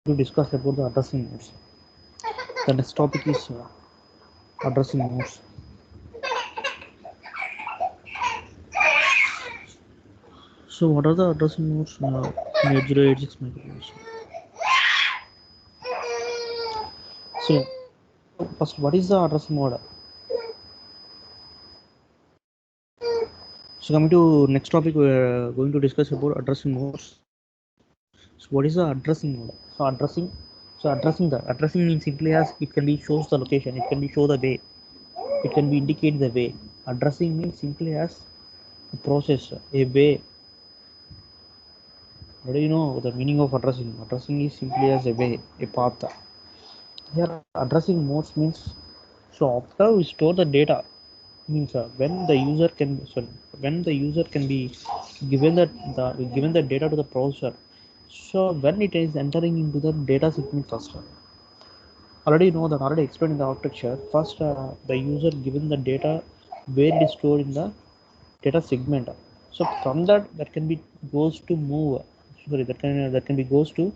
to discuss about the addressing modes. The next topic is addressing modes. So, what are the addressing modes in 8086 microcontrollers? So, first, what is the addressing mode? So, coming to next topic, we are going to discuss about addressing modes. So, what is the addressing mode? Addressing means simply as it can be shows the location, it can be show the way, it can be indicate the way. Addressing means simply as a process, a way. How do you know the meaning of addressing? Addressing is simply as a way, a path. Here, addressing modes means so after we store the data means when the user can be given the data to the processor. So when it is entering into the data segment first, already explained in the architecture. First, the user given the data where it is stored in the data segment. So from that can be goes to move. Sorry, that can be goes to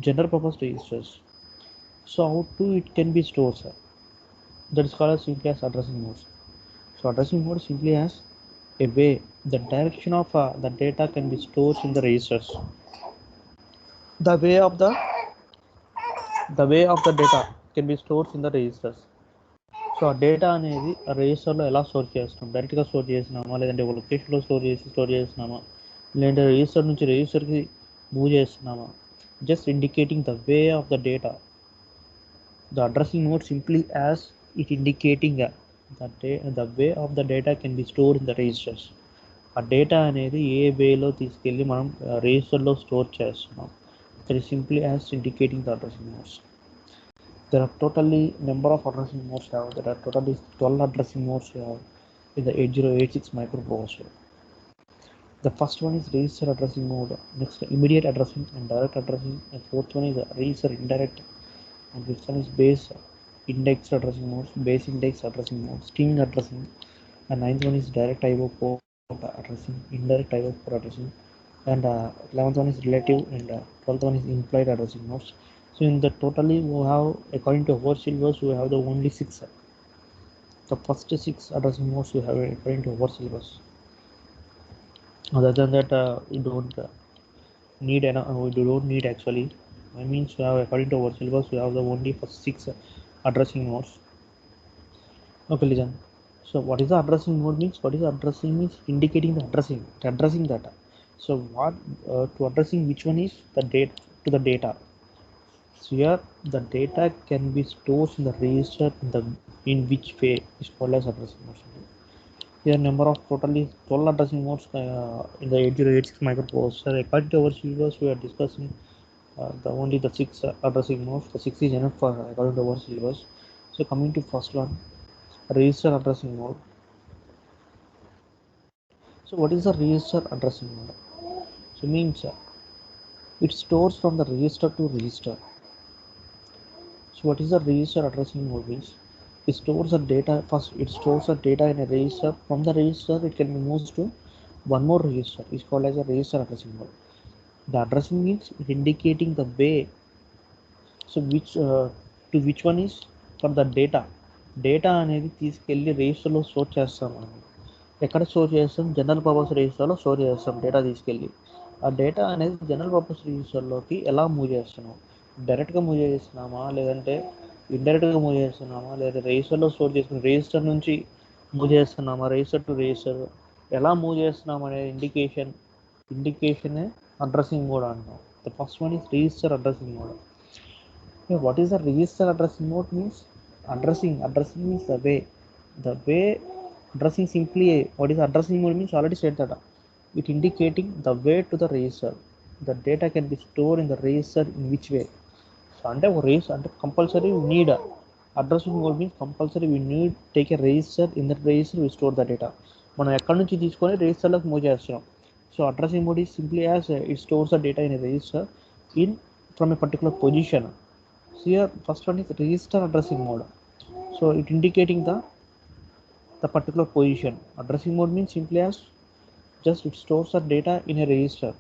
general purpose registers. So how to it can be stored, sir? That is called as simply as addressing modes. So addressing mode simply as a way the direction of the data can be stored in the registers. The way of the data can be stored in the registers. So ఆ data అనేది రిజిస్టర్లో ఎలా store చేస్తాం, డైరెక్ట్గా store చేసినామా లేదంటే ఒక లొకేషన్లో store చేసినామా లేదంటే రిజిస్టర్ నుంచి రిజిస్టర్కి మూవ్ చేస్తున్నామా, just indicating the way of the data. The addressing mode simply as it indicating the way of the data can be stored in the registers. ఆ డేటా అనేది ఏ వేలో తీసుకెళ్ళి మనం రిజిస్టర్లో స్టోర్ చేస్తున్నాం. That is simply as indicating the addressing modes. There are totally number of addressing modes have. There are totally 12 addressing modes have in the 8086 microprocessor. The first one is register addressing mode, next immediate addressing and direct addressing, and fourth one is register indirect, and fifth one is base index addressing modes, base index addressing mode, string addressing, and ninth one is direct IO port addressing, indirect IO port addressing, and 11th one is relative, and 12th one is implied addressing modes. So in the totally we have, according to our syllabus, we have the only six. The first six addressing modes we have according to our syllabus. Other than that, we don't need actually. I means we have, according to our syllabus, we have the only first six addressing modes. Okay, listen. So what is the addressing mode means? What is addressing means? Indicating the addressing data. So what to addressing which one is the date to the data. So here the data can be stored in the register in which way is called as addressing mode. Here number of totally 12 addressing modes in the 8086 microprocessor. According to our syllabus, we are discussing only the six addressing modes. The six is enough for according to our syllabus. So coming to first one, register addressing mode. So what is the register addressing mode? So means it stores from the register to register. So what is the register addressing mode means? It stores the data first. It stores the data in a register. From the register, it can be moved to one more register. It's called as a register addressing mode. The addressing means it indicating the way. So which one is for the data. Data అనేది తీసుకెళ్ళి రిజిస్టర్లో store చేస్తాం. మనం ఎక్కడ store చేస్తాం? General purpose రిజిస్టర్లో store చేస్తాం data తీసుకెళ్ళి. ఆ డేటా అనేది జనరల్ పర్పస్ రిజిస్టర్లోకి ఎలా మూవ్ చేస్తున్నాం? డైరెక్ట్గా మూవ్ చేస్తున్నామా లేదంటే ఇండైరెక్ట్గా మూవ్ చేస్తున్నామా లేదా రిజిస్టర్లో స్టోర్ చేసుకుని రిజిస్టర్ నుంచి మూవ్ చేస్తున్నామా, రిజిస్టర్ టు రిజిస్టర్ ఎలా మూవ్ చేస్తున్నాం అనేది ఇండికేషనే అడ్రసింగ్ మోడ్ అంటాం. The first one is register addressing mode. What is the register addressing mode means? Addressing means the way addressing simply. What is addressing mode means? Already said that it indicating the way to the register. The data can be stored in the register in which way. So under register, under compulsory we need addressing mode means compulsory we need take a register. In that register we store the data. మనం ఎక్కడి నుంచి తీసుకొని రిజిస్టర్లోకి move చేస్తున్నాం. So addressing mode is simply as it stores the data in a register in from a particular position. So here first one is register addressing mode. So it indicating the particular position. Addressing mode means simply as just it stores the data in a register.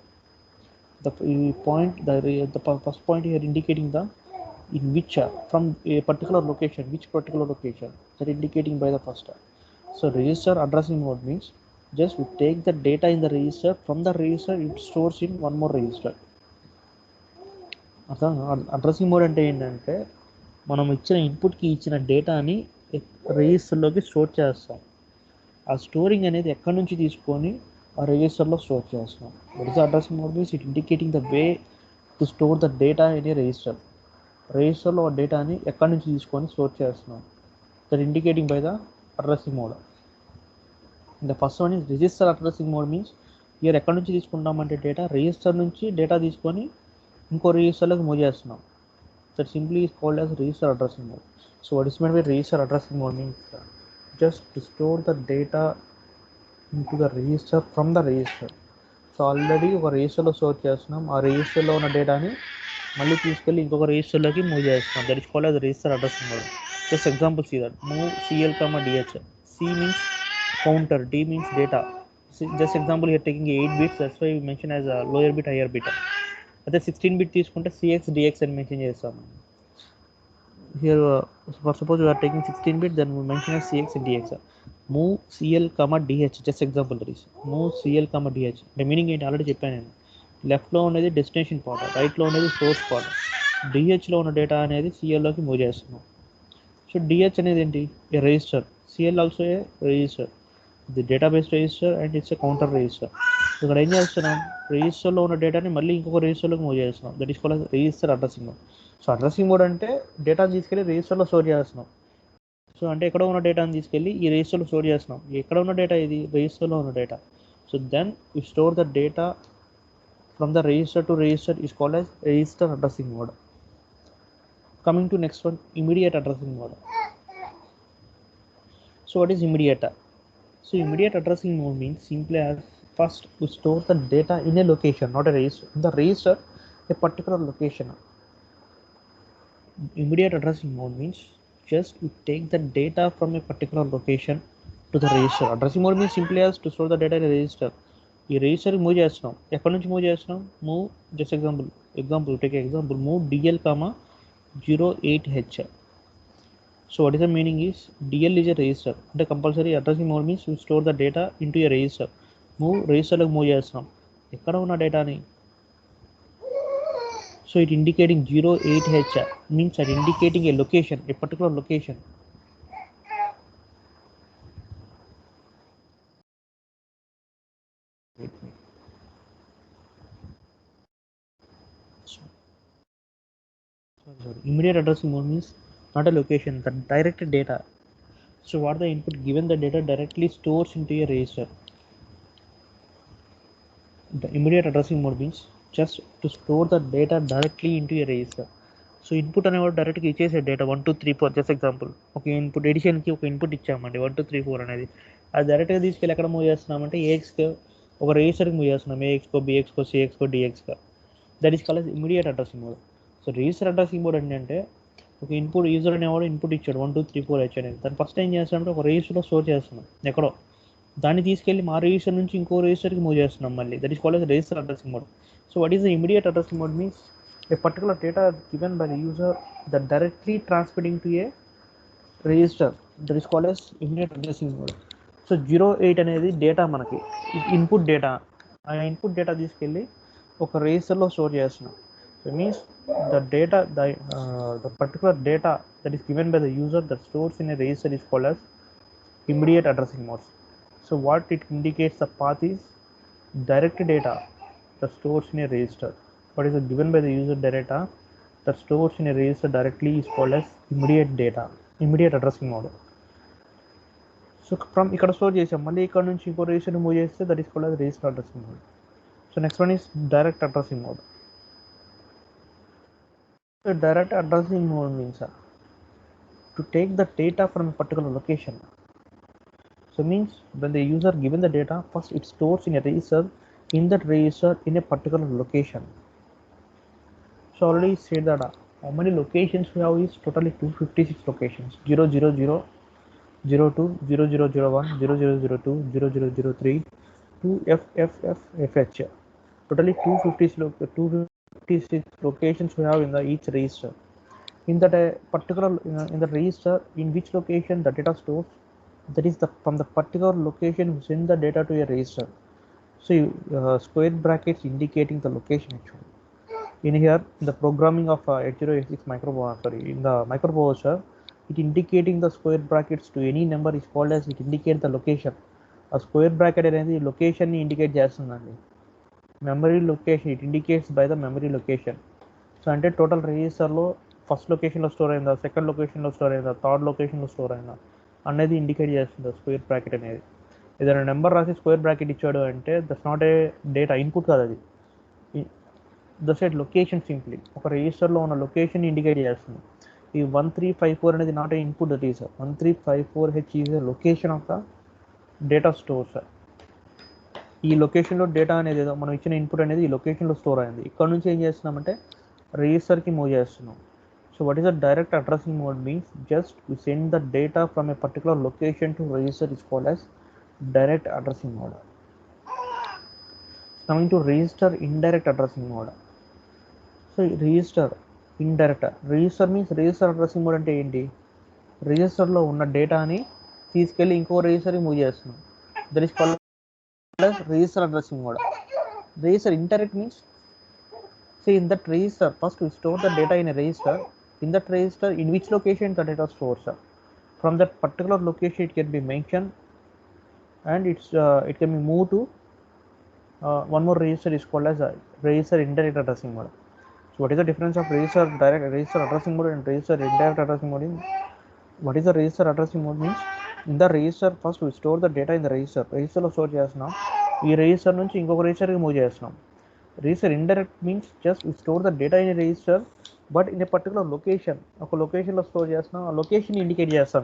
The first point here indicating the in which from a particular location, which particular location, that indicating by the first. So register addressing mode means just we take the data in the register, from the register it stores in one more register. అర్థం addressing mode అంటే ఏంటంటే మనం ఇచ్చిన ఇన్పుట్కి ఇచ్చిన డేటాని రిజిస్టర్లోకి store చేస్తాం. ఆ storing అనేది ఎక్కడి నుంచి తీసుకొని ఆ రిజిస్టర్లో స్టోర్ చేస్తాం. That is addressing mode means it indicating the way to store the data in A register. రిజిస్టర్లో ఆ డేటాని ఎక్కడి నుంచి తీసుకొని స్టోర్ చేస్తున్నాం. That indicating by the addressing mode. The first one is register addressing mode means year ఎక్కడి నుంచి తీసుకుంటామంటే data register నుంచి డేటా తీసుకొని ఇంకో రిజిస్టర్లోకి మూవ్ చేస్తున్నాం. That simply is called as register addressing mode. So what is mean by register addressing mode means just to store the data into the register from the register. So already ఒక రిజిస్టర్లో store చేస్తున్నాం, ఆ రిజిస్టర్లో ఉన్న డేటాని మళ్ళీ తీసుకెళ్ళి ఇంకొక రిజిస్టర్లోకి మూవ్ చేస్తున్నాం. That is called as register addressing mode. Just example see that move CL, DH. C means counter, D means data. Just example here taking 8 bits, that's why we mention as a lower bit, higher bit. అదే 16 bit తీసుకుంటే CX, DX అని mention చేస్తాం. Here for suppose we are taking 16 bit, then we mention as CX and DX. Move CL, DH. Just example there is move CL, DH. The meaning ఏంటి already చెప్పాను నేను. లెఫ్ట్లో ఉన్నది destination part, రైట్లో ఉన్నది source part. డిహెచ్లో ఉన్న data అనేది సిఎల్లోకి move చేస్తున్నాం. సో డిహెచ్ అనేది ఏంటి? A register. CL also a register. The database register and it's a counter register. ఇక్కడ ఏం చేస్తున్నాం? రిజిస్టర్లో ఉన్న డేటాని మళ్ళీ ఇంకొక రిజిస్టర్లోకి మూవ్ చేస్తున్నాం. That is called register addressing mode. So addressing mode అంటే డేటాని తీసుకెళ్ళి రిజిస్టర్లో స్టోర్ చేస్తున్నాం. సో అంటే ఎక్కడ ఉన్న డేటాని తీసుకెళ్ళి ఈ రిజిస్టర్లో స్టోర్ చేస్తున్నాం. ఎక్కడ ఉన్న డేటా ఇది? రిజిస్టర్లో ఉన్న data. So then you store the data from the register to register is called as register addressing mode. Coming to next one, immediate addressing mode. So what is immediate? So immediate addressing mode means simply as first to store the data in a location, not a register. In the register, a particular location. Immediate addressing mode means just to take the data from a particular location to the register. Addressing mode means simply as to store the data in a register. ఈ రిజిస్టర్కి move చేస్తున్నాం. ఎక్కడి నుంచి move చేస్తున్నాం? Move just example take example move DL, 08H. So what is the meaning is DL is a register. అంటే compulsory addressing mode means you store the data into a register. Move రిజిస్టర్లోకి move చేస్తున్నాం. ఎక్కడ ఉన్న డేటాని? So it indicating 08H means అది indicating a location, a particular location. Immediate addressing mode means not a location, the direct data. So what the input given the data directly stores into a register. The immediate addressing mode means just to store the data directly into a register. So input అనేవాడు డైరెక్ట్గా ఇచ్చేసే data 1 2 3 4 just example ఒక input ఎడిషన్కి ఒక input ఇచ్చామండి 1 2 3 4 అనేది. అది డైరెక్ట్గా తీసుకెళ్ళి ఎక్కడ మూవ్ చేస్తున్నామంటే ఏఎక్స్కి ఒక రిజిస్టర్కి మూవ్ చేస్తున్నాం. ఏఎక్స్కో, బిఎక్స్కో, సిఎక్స్కో, డిఎక్స్కో. That is called immediate addressing mode. So register addressing mode అంటే ఒక ఇన్పుట్ యూజర్ అనేవాడు ఇన్పుట్ ఇచ్చాడు 1 2 3 4 ఇచ్చాడు. దాన్ని ఫస్ట్ ఏం చేస్తామంటే ఒక రిజిస్టర్లో స్టోర్ చేస్తున్నాం ఎక్కడో. దాన్ని తీసుకెళ్ళి మా రిజిస్టర్ నుంచి ఇంకో రిజిస్టర్కి మూవ్ చేస్తున్నాం మళ్ళీ. That is called as register addressing mode. So what is the immediate addressing mode means a particular data given by the user that directly transmitting to a register, that is called as immediate addressing mode. So 08 అనేది data మనకి input data. ఆ input data తీసుకెళ్ళి ఒక రిజిస్టర్లో store చేస్తున్నాం. So means the data the particular data that is given by the user that stores in a register is called as immediate addressing mode. So what it indicates the path is direct data that stores in a register. What is given by the user data that stores in a register directly is called as immediate addressing mode. So from ఇక్కడ store చేసాం, మళ్ళీ ఇక్కడ నుంచి ఇంకో register move చేస్తే that is called as register addressing mode. So next one is direct addressing mode. So direct addressing mode means to take the data from a particular location. So means when the user given the data, first it stores in a register, in that register in a particular location. So already said that how many locations we have is totally 256 locations. 000, 02, 0001, 0002, 0003 to FFFFH. Totally 256 locations we have in the each register. In that particular in the register, in which location the data stores, that is the from the particular location we send the data to a register. So square brackets indicating the location actually. In here, in the programming of 8086 in the microprocessor, it indicating the square brackets to any number is called as it indicate the location. A square bracket అనేది location ని indicate చేస్తుందండి. Memory location it indicates by the memory location. So అంటే total రిజిస్టర్లో first లొకేషన్లో store అయిందా, second లొకేషన్లో store అయిందా, third లొకేషన్లో స్టోర్ అయిందా అనేది ఇండికేట్ చేస్తుంది స్క్వేర్ బ్రాకెట్ అనేది. ఏదైనా నెంబర్ రాసి స్క్వేర్ బ్రాకెట్ ఇచ్చాడు అంటే that's not a data input కాదు, అది ద సెట్ లొకేషన్ సింప్లీ ఒక రిజిస్టర్లో ఉన్న లొకేషన్ ఇండికేట్ చేస్తుంది. ఈ 1354 అనేది not a input, that is 1354H is a location of the data store sir. ఈ లొకేషన్లో డేటా అనేది ఏదో మనం ఇచ్చిన ఇన్పుట్ అనేది ఈ లొకేషన్లో స్టోర్ అయింది. ఇక్కడ నుంచి ఏం చేస్తున్నామంటే రిజిస్టర్కి మూవ్ చేస్తున్నాం. So what is the direct addressing mode means just we send the data from a particular location to register is called as direct addressing mode. Coming to register indirect addressing mode. So register indirect, register means register addressing mode అంటే ఏంటి, రిజిస్టర్లో ఉన్న డేటాని తీసుకెళ్ళి ఇంకో రిజిస్టర్కి move చేస్తున్నాం. That is called register addressing mode. Register indirect means, see in that register first we store the data in a register. In that register, in which location the data stores, from that particular location it can be mentioned and it can be moved to one more register is called as register indirect addressing mode. So what is the difference of register addressing mode and register indirect addressing mode? What is the register addressing mode means, in the register first we store the data in the registerలో store చేస్తున్నాం. ఈ register నుంచి ఇంకొక రిజిస్టర్కి move చేస్తున్నాం. Register indirect means just we store the data in a register but in a particular location, ఒక లొకేషన్లో store చేస్తున్నాం. ఆ లొకేషన్ ఇండికేట్ చేస్తాం.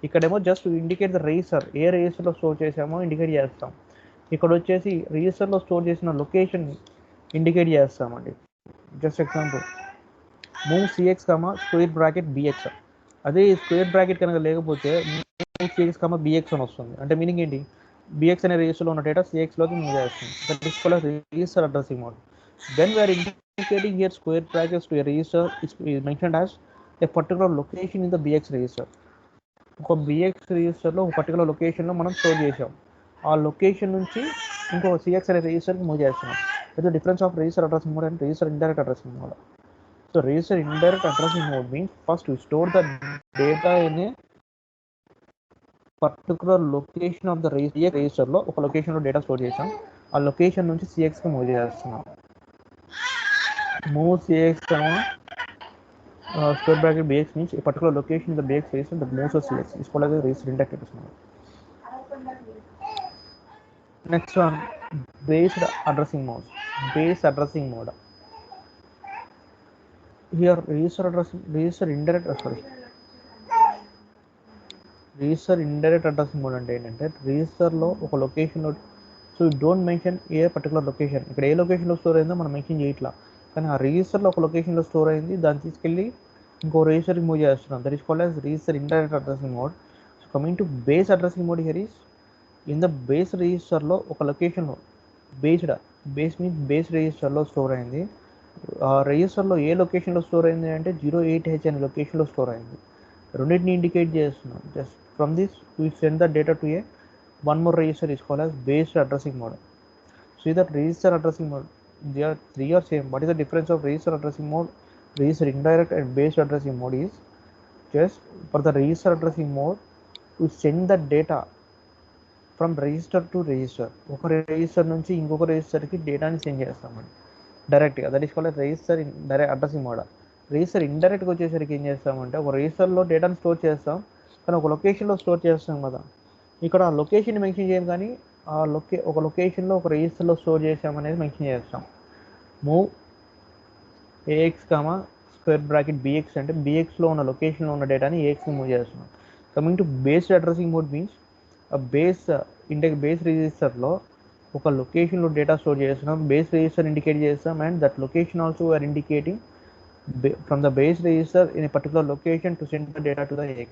ఇక్కడేమో just indicate the register, a రిజిస్టర్లో స్టోర్ చేసామో ఇండికేట్ చేస్తాం. ఇక్కడ వచ్చేసి రిజిస్టర్లో స్టోర్ చేసిన లొకేషన్ ఇండికేట్ చేస్తామండి. Just example move CX, square bracket BX. అదే స్క్వేర్ బ్రాకెట్ కనుక లేకపోతే CX, BX అని వస్తుంది. అంటే మీనింగ్ ఏంటి, BX అనే రిజిస్టర్లో ఉన్న డేటా CXలోకి మూవ్ చేస్తుంది. That is called register addressing mode. Then we are indicating here square brackets to a register is mentioned as a particular location in the BX register. ఒక BX రిజిస్టర్లో ఒక పర్టికులర్ లొకేషన్లో మనం స్టోర్ చేసాం. ఆ లొకేషన్ నుంచి ఇంకో CX అనే రిజిస్టర్కి మూవ్ చేస్తున్నాం. That the difference of register addressing mode and register indirect addressing mode. So register indirect addressing mode means first we store the data in a particular location of the register లో ఒక location లో data store చేసాం. ఆ location నుంచి CX కి move చేస్తున్నాం. Move CX square bracket BX means a particular location in the BX register that moves to CX is called as a register indirect addressing mode. Next one, based addressing mode. Base addressing mode. Here register indirect addressing mode అంటే ఏంటంటే రిజిస్టర్లో ఒక లొకేషన్లో, so don't mention A particular location, ఇక్కడ ఏ లొకేషన్లో store అయిందో మనం mention చేయట్లా, కానీ ఆ రిజిస్టర్లో ఒక లొకేషన్లో స్టోర్ అయింది, దాన్ని తీసుకెళ్ళి ఇంకో రిజిస్టర్కి మూవ్ చేస్తున్నాం. That is called as register indirect addressing mode. So coming to base addressing mode, here is in the base రిజిస్టర్లో ఒక లొకేషన్లో బేస్ మీన్స్ బేస్ రిజిస్టర్లో స్టోర్ అయింది. రిజిస్టర్లో ఏ లొకేషన్లో స్టోర్ అయింది అంటే 08H అనే లొకేషన్లో స్టోర్ అయింది. రెండింటిని ఇండికేట్ చేస్తున్నాం. Just from this we send the data to A one more register is called as based addressing mode. See that register addressing mode, they are three are same. What is the difference of register addressing mode, register indirect and based addressing mode is just for the register addressing mode we send the data from register to register. ఒక register నుంచి ఇంకొక రిజిస్టర్కి డేటాని send చేస్తామండి డైరెక్ట్గా. That is called register direct addressing mode. Register ఇండైరెక్ట్గా వచ్చేసరికి ఏం చేస్తామంటే ఒక రిజిస్టర్లో డేటాని స్టోర్ చేస్తాం, కానీ ఒక లొకేషన్లో స్టోర్ చేస్తాం కదా, ఇక్కడ ఆ లొకేషన్ మెన్షన్ చేయం, కానీ ఆ ఒక లొకేషన్లో ఒక రిజిస్టర్లో స్టోర్ చేసామనేది మెన్షన్ చేస్తాం. Move AX, square bracket BX అంటే BXలో ఉన్న లొకేషన్లో ఉన్న డేటాని AXకి మూవ్ చేస్తున్నాం. Coming to based addressing mode means base రిజిస్టర్లో ఒక లొకేషన్లో డేటా స్టోర్ చేస్తున్నాం, బేస్ రిజిస్టర్ ఇండికేట్ చేస్తాం, and that location also we are indicating from the base register in a particular location to send the data to the AX.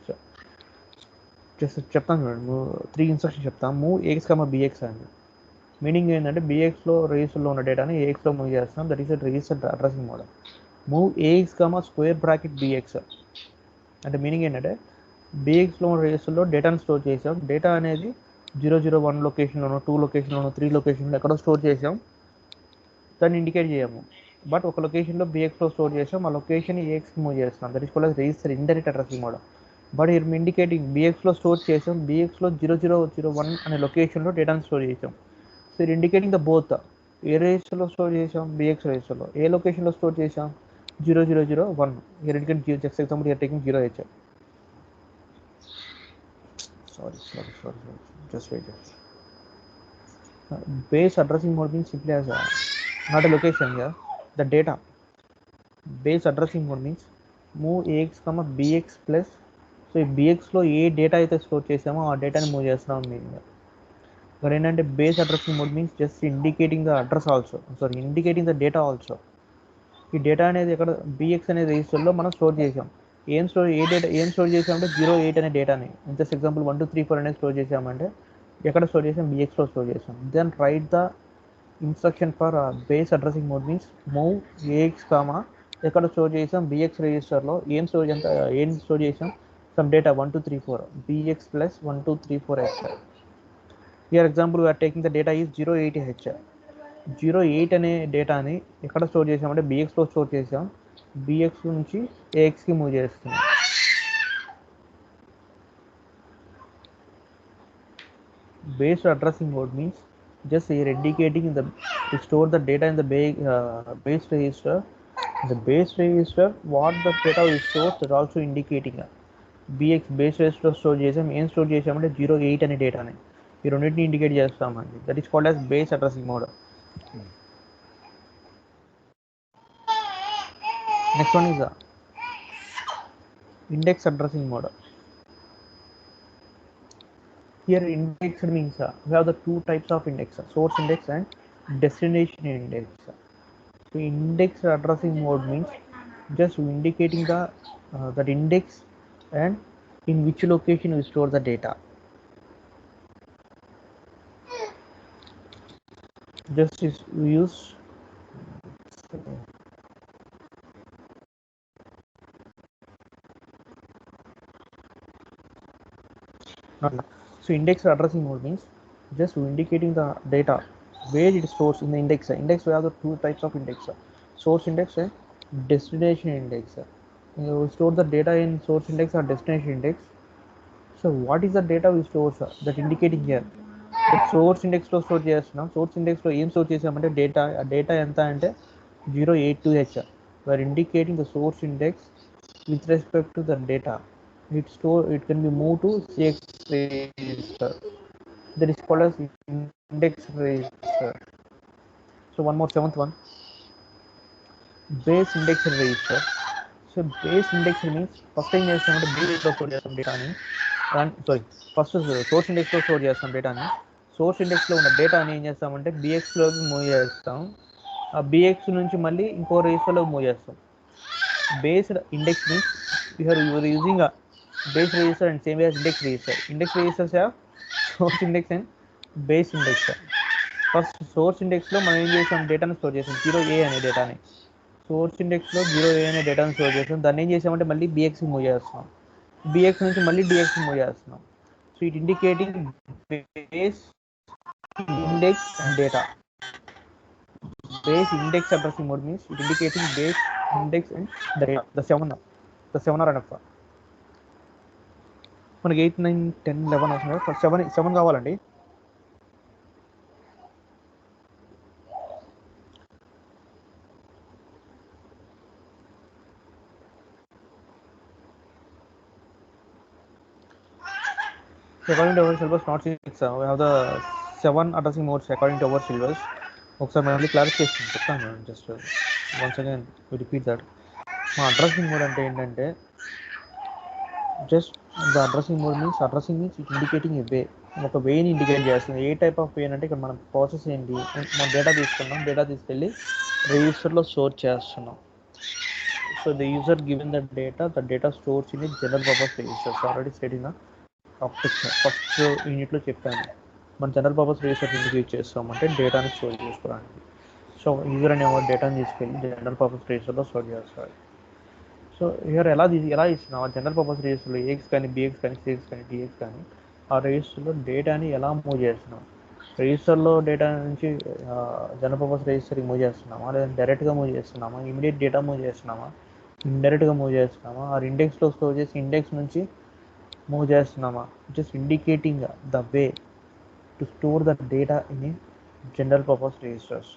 చెప్తాను చూడండి, 3 instruction చెప్తాను. Move AX, BX అండి. Meaning ఏంటంటే బిఎక్స్లో రిజిస్టర్లో ఉన్న డేటాని ఏఎక్స్లో మూవ్ చేస్తాం. That is register addressing model. Move AX comma square bracket BX అంటే మీనింగ్ ఏంటంటే బిఎక్స్లో ఉన్న రిజిస్టర్లో డేటాను స్టోర్ చేసాం. డేటా అనేది 001 లొకేషన్లోనో 2 లొకేషన్లోనో 3 లొకేషన్లో ఎక్కడో స్టోర్ చేసాం. దాన్ని ఇండికేట్ చేయము. బట్ ఒక లొకేషన్లో బిఎక్స్లో స్టోర్ చేసాం, ఆ లొకేషన్ ఏఎక్స్కి మూవ్ చేస్తున్నాం. That is called register indirect addressing model. But ఇక్కడ ఇండికేటింగ్ బిఎక్స్లో స్టోర్ చేసాం, బిఎక్స్లో 0001 అనే లొకేషన్లో డేటాను స్టోర్ చేసాం. సో ఇది ఇండికేటింగ్ ద బోత్. ఏ రిజిస్టర్లో స్టోర్ చేసాం, బిఎక్స్ రిజిస్టర్లో. ఏ లొకేషన్లో స్టోర్ చేసాం, 0001. Here indicate just example here taking 0h. Sorry. Just wait. Base addressing mode means simply as not a location here, the data. Base addressing mode means move ax comma bx plus. So if bx లో ఏ data అయితే store చేసామో ఆ డేటాని move చేస్తున్నాం meaning. ఇక్కడ ఏంటంటే base addressing mode means just indicating the address also, indicating the data also. ఈ data అనేది ఎక్కడ బిఎక్స్ అనే రిజిస్టర్లో మనం స్టోర్ చేసాం. ఏం స్టోర్ చేసామంటే 08 అనే డేటాని. జస్ట్ ఎగ్జాంపుల్ 1 2 3 4 అనేది స్టోర్ చేసామంటే ఎక్కడ స్టోర్ చేసాం, బిఎక్స్లో స్టోర్ చేసాం. Then write the instruction for base addressing mode means move AX comma ఎక్కడ స్టోర్ చేసాం, బిఎక్స్ రిజిస్టర్లో ఏం స్టోర్ చేసాం, some data 1 2 3 4 BX plus 1 2 3 4 H. Here example we are taking the data is 08h. 08 అనే డేటాని ఎక్కడ స్టోర్ చేసామంటే బిఎక్స్లో స్టోర్ చేసాం. బిఎక్స్ నుంచి ఏఎక్స్కి మూవ్ చేస్తున్నాం. Based addressing mode means just here indicating to store the data in the base register. The base register what the data is stored is also indicating bx base register store చేసాం. ఏం store చేసామంటే 08 అనే డేటాని. ఈ రెండింటిని indicate చేస్తామండి. That is called as base addressing mode. Next one is index addressing mode. Here indexed means we have the two types of index, source index and destination index. So indexed addressing mode means just indicating the that index and in which location we store the data. Just we use so indexed addressing mode means just indicating the data where it stores in the index. Index we have the two types of index, source index and destination index. You store the data in source index or destination index. So what is the data we store, that indicating here source ఇండెక్స్లో store చేస్తున్నాం. Source ఇండెక్స్లో ఏం store చేసామంటే data. ఆ data ఎంత అంటే 082h. We're indicating the source index with respect to the data. It can be moved to CX register. That is called as index register. So one more, seventh one, base index register. So base index means first thing చేస్తామంటే బేస్లో store చేస్తాం డేటాని. First source ఇండెక్స్లో store చేస్తాం డేటాని. Source ఇండెక్స్లో ఉన్న డేటాని ఏం చేస్తామంటే బిఎక్స్లోకి మూవ్ చేస్తాం. ఆ బిఎక్స్ నుంచి మళ్ళీ ఇంకో రిజిస్టర్లోకి మూవ్ చేస్తాం. Based index means you are using base register and same way as index register. Index registers have source index and base index. First source ఇండెక్స్లో మనం ఏం చేసాం, డేటాను స్టోర్ చేసాం 0a అనే డేటాని. సోర్స్ ఇండెక్స్లో 0a అనే డేటాను స్టోర్ చేసాం. దాన్ని ఏం చేసామంటే మళ్ళీ బిఎక్స్కి మూవ్ చేస్తున్నాం. బిఎక్స్ నుంచి మళ్ళీ డిఎక్స్కి మూవ్ చేస్తున్నాం. So it indicating base index and data. Base index addressing mode means it indicating base index and data. The seven are enough. మనకి 8 9 10 11 అవసరం. 7 కావాలండి. According to our syllabus, not 6. We have the 7 addressing modes according to our syllabus. ఒకసారి మళ్ళీ clarification చెప్తాను. Just once again repeat that. మా addressing mode అంటే ఏంటంటే just the addressing mode means it indicating a way. ఒక వేని indicate చేస్తుంది. ఏ type of way అంటే ఇక్కడ మనం ప్రాసెస్ ఏంటి, మనం డేటా తీసుకున్నాం, డేటా తీసుకెళ్ళి రిజిస్టర్లో స్టోర్ చేస్తున్నాం. So the user given the data stores in general purpose registers. Already state in first యూనిట్లో చెప్పాను. మన జనరల్ పర్పస్ రిజిస్టర్ ఎందుకు యూజ్ చేస్తామంటే డేటాని స్టోర్ చేసుకోవడానికి. సో యూజర్ అనేవాడు డేటాని తీసుకెళ్ళి జనరల్ పర్పస్ రిజిస్టర్లో స్టోర్ చేస్తాడు. సో హియర్ ఎలా ఇస్తున్నాం ఆ జనరల్ పర్పస్ రిజిస్టర్లో ఏఎక్స్ కానీ బిఎక్స్ కానీ సిఎక్స్ కానీ డిఎక్స్ కానీ ఆ రిజిస్టర్లో డేటాని ఎలా మూవ్ చేస్తున్నాం, రిజిస్టర్లో డేటా నుంచి జనరల్ పర్పస్ రిజిస్టర్కి మూవ్ చేస్తున్నామా, లేదా డైరెక్ట్గా మూవ్ చేస్తున్నామా, ఇమీడియట్ డేటా మూవ్ చేస్తున్నామా, ఇండైరెక్ట్గా మూవ్ చేస్తున్నామా, ఆ ఇండెక్స్లో స్టోర్ చేసి ఇండెక్స్ నుంచి మూవ్ చేస్తున్నామా, just indicating the way to store the data in a general purpose registers.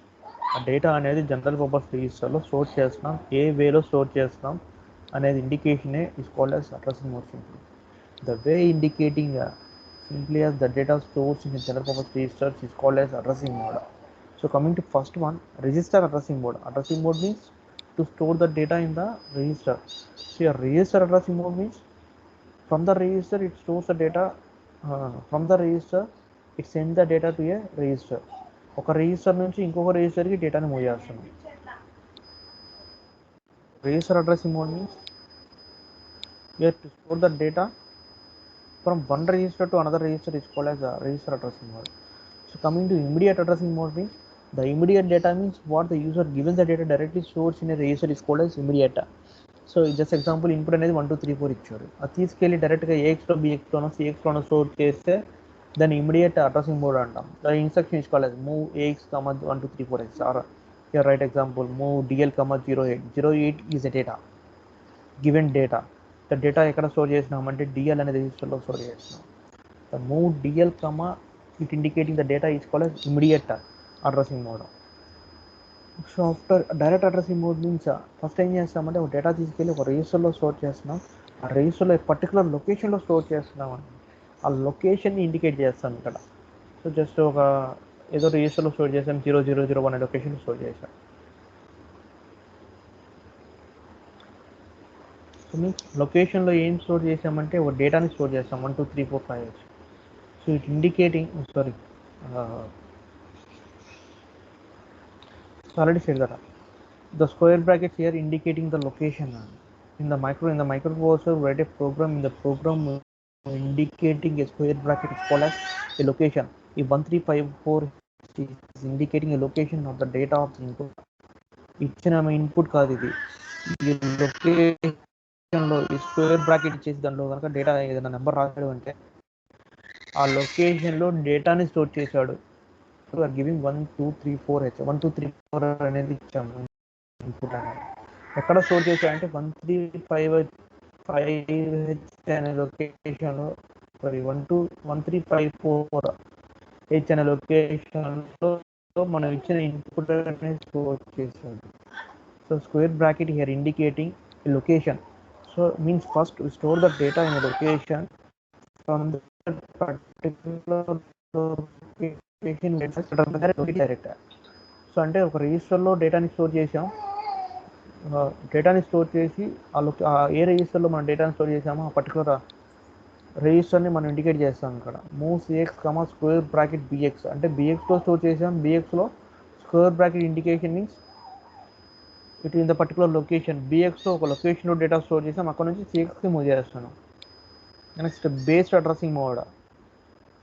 ఆ డేటా అనేది జనరల్ పర్పస్ రిజిస్టర్లో స్టోర్ చేస్తున్నాం, ఏ వేలో స్టోర్ చేస్తున్నాం అనేది ఇండికేషనే is called as addressing mode simply. The way indicating simply as the data stores in a general purpose registers is called as addressing mode. So coming to first one, register addressing mode. Addressing mode means to store the data in the register. So your register addressing mode means from the register it stores the data, from the register it sends the data to a register. ఒక register నుంచి ఇంకొక రిజిస్టర్కి డేటాని move చేస్తున్నాం. Register addressing mode means here to store the data from one register to another register is called as a register addressing mode. So coming to immediate addressing mode means the immediate data means what the user given the data directly stores in a register is called as immediate. So just example input అనేది 1 2 3 4 ఇచ్చారు, అది తీసుకెళ్ళి డైరెక్ట్గా ఏఎక్స్లో బిఎక్స్లోనో సిఎక్స్లోనో store చేస్తే దాన్ని immediate addressing mode అంటాం. దాని instruction ఇచ్చుకోలేదు move AX 1 2 3 4 X R here right example move DL 08 is a data given data. The data ఎక్కడ స్టోర్ చేసినామంటే డిఎల్ అనే రిజిస్టర్లో స్టోర్ చేసినాం. The move DL it indicating the data is called as immediate addressing mode. So after direct addressing mode means first ఏం చేస్తామంటే ఒక data తీసుకెళ్ళి ఒక రిజిస్టర్లో స్టోర్ చేస్తున్నాం, ఆ రిజిస్టర్లో పర్టికులర్ లొకేషన్లో స్టోర్ చేస్తున్నాం అండి, ఆ లొకేషన్ని ఇండికేట్ చేస్తాం ఇక్కడ. సో జస్ట్ ఒక ఏదో రిజిస్టర్లో స్టోర్ చేసాం 0001 అనే లొకేషన్లో స్టోర్ చేసాం. సో మీన్స్ లొకేషన్లో ఏం స్టోర్ చేసామంటే ఒక డేటాని స్టోర్ చేస్తాం 1 2 3 4 5 వచ్చి. So it indicating already said that the square brackets here indicating the location. In the microprocessor write a program, in the program indicating a square bracket is called as a location. If 1354 is indicating a location of the data of the input, ఇచ్చిన input కాదు ఇది, ఈ లొకేషన్లో ఈ square bracket ఇచ్చేసి దాంట్లో కనుక data ఏదైనా నెంబర్ రాశాడు అంటే ఆ లొకేషన్లో డేటాని స్టోర్ చేశాడు. ఆర్ గివింగ్ 1 2 3 4 హెచ్ 1 2 3 4 అనేది ఇచ్చాము ఇన్పుట్ అనేది. ఎక్కడ స్టోర్ చేశాడంటే 1355 అనే లొకేషన్లో 1354 హెచ్ అనే లొకేషన్లో మనం ఇచ్చిన ఇన్పుట్ అనేది స్టోర్ చేశాడు. So square bracket here indicating location. So means first we store the data in a location from the particular location direct. So అంటే ఒక రిజిస్టర్లో డేటాని స్టోర్ చేసాం, డేటాని స్టోర్ చేసి ఏ రిజిస్టర్లో మనం డేటాని స్టోర్ చేసామో ఆ పర్టికులర్ రిజిస్టర్ని మనం ఇండికేట్ చేస్తాం ఇక్కడ. Move CX square bracket BX అంటే బిఎక్స్లో స్టోర్ చేసాం, బిఎక్స్లో square bracket indication means it in the particular location. బిఎక్స్లో ఒక లొకేషన్లో డేటా స్టోర్ చేసాం, అక్కడ నుంచి సిఎక్స్కి మూవ్ చేస్తాను. Next based addressing mode.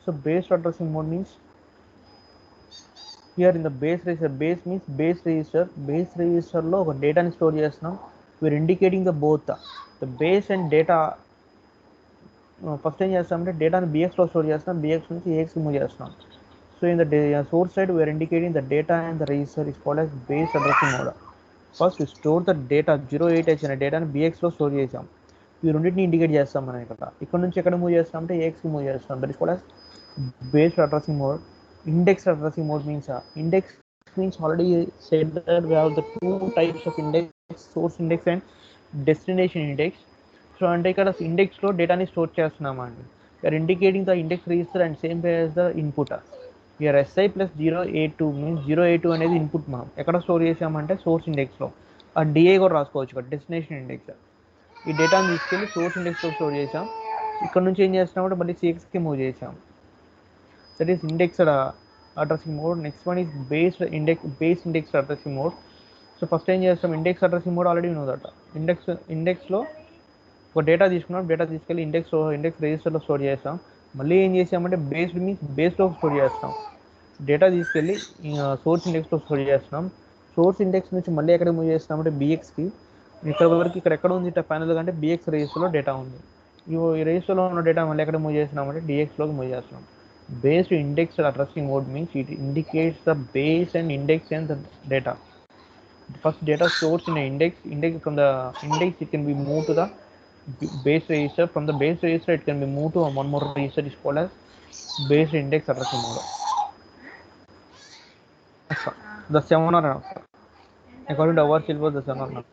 So based addressing mode means here in the base means base రిజిస్టర్లో ఒక డేటాని స్టోర్ చేస్తున్నాం. We're indicating the both the base and data. First ఏం చేస్తామంటే డేటాని బిఎక్స్లో స్టోర్ చేస్తాం, బిఎక్స్ నుంచి ఏఎక్స్కి మూవ్ చేస్తున్నాం. So in the source side we are indicating the data and the register is called as base addressing mode. First store the data 08H అనే డేటాని బిఎక్స్లో స్టోర్ చేసాం, ఈ రెండింటిని ఇండికేట్ చేస్తాం మనం ఇక్కడ నుంచి ఎక్కడ మూవ్ చేస్తామంటే ఏఎక్స్కి మూవ్ చేస్తాం. That is called as based addressing mode. Index addressing mode means already said that we have the two types of index, source index and destination index. So అంటే ఇక్కడ ఇండెక్స్లో డేటాని స్టోర్ చేస్తున్నామండి. We are indicating the index register and same way as the input. We are SI plus 082 means 082 అనేది input మనం ఎక్కడ store చేసామంటే source ఇండెక్స్లో. ఆ DI కూడా రాసుకోవచ్చు ఇక్కడ డెస్టినేషన్ ఇండెక్స్. ఈ డేటాని తీసుకెళ్ళి సోర్స్ ఇండెక్స్లో స్టోర్ చేసాం, ఇక్కడ నుంచి ఏం చేస్తున్నామంటే మళ్ళీ సిఎక్స్కి మూవ్ చేసాం. That is indexed addressing mode. Next one is base indexed addressing mode. So first ఏం చేస్తాం ఇండెక్స్ అడ్రసింగ్ మోడ్ ఆల్రెడీ ఉన్నది అట. ఇండెక్స్లో ఒక డేటా తీసుకున్నాం, డేటా తీసుకెళ్ళి ఇండెక్స్ రిజిస్టర్లో స్టోర్ చేస్తాం, మళ్ళీ ఏం చేసామంటే బేస్డ్ మీన్స్ బేస్లో స్టోర్ చేస్తాం. డేటా తీసుకెళ్ళి సోర్స్ ఇండెక్స్లో స్టోర్ చేస్తున్నాం. సోర్స్ ఇండెక్స్ నుంచి మళ్ళీ ఎక్కడ మూవ్ చేస్తున్నామంటే బిఎక్స్కి. ఇక్కడ వరకు ఇక్కడ ఎక్కడ ఉంది ఫైనల్ అంటే బిఎక్స్ రిజిస్టర్లో డేటా ఉంది. ఈ రిజిస్టర్లో ఉన్న డేటా మళ్ళీ ఎక్కడ మూవ్ చేస్తున్నామంటే డిఎక్స్లోకి మూవ్ చేస్తున్నాం. Based indexed addressing mode means it indicates the base and index and the data. The first data stored in the index from the index it can be moved to the base register. From the base register it can be moved to one more register is called as base index addressing mode. The 7 or according to our syllabus the 7 or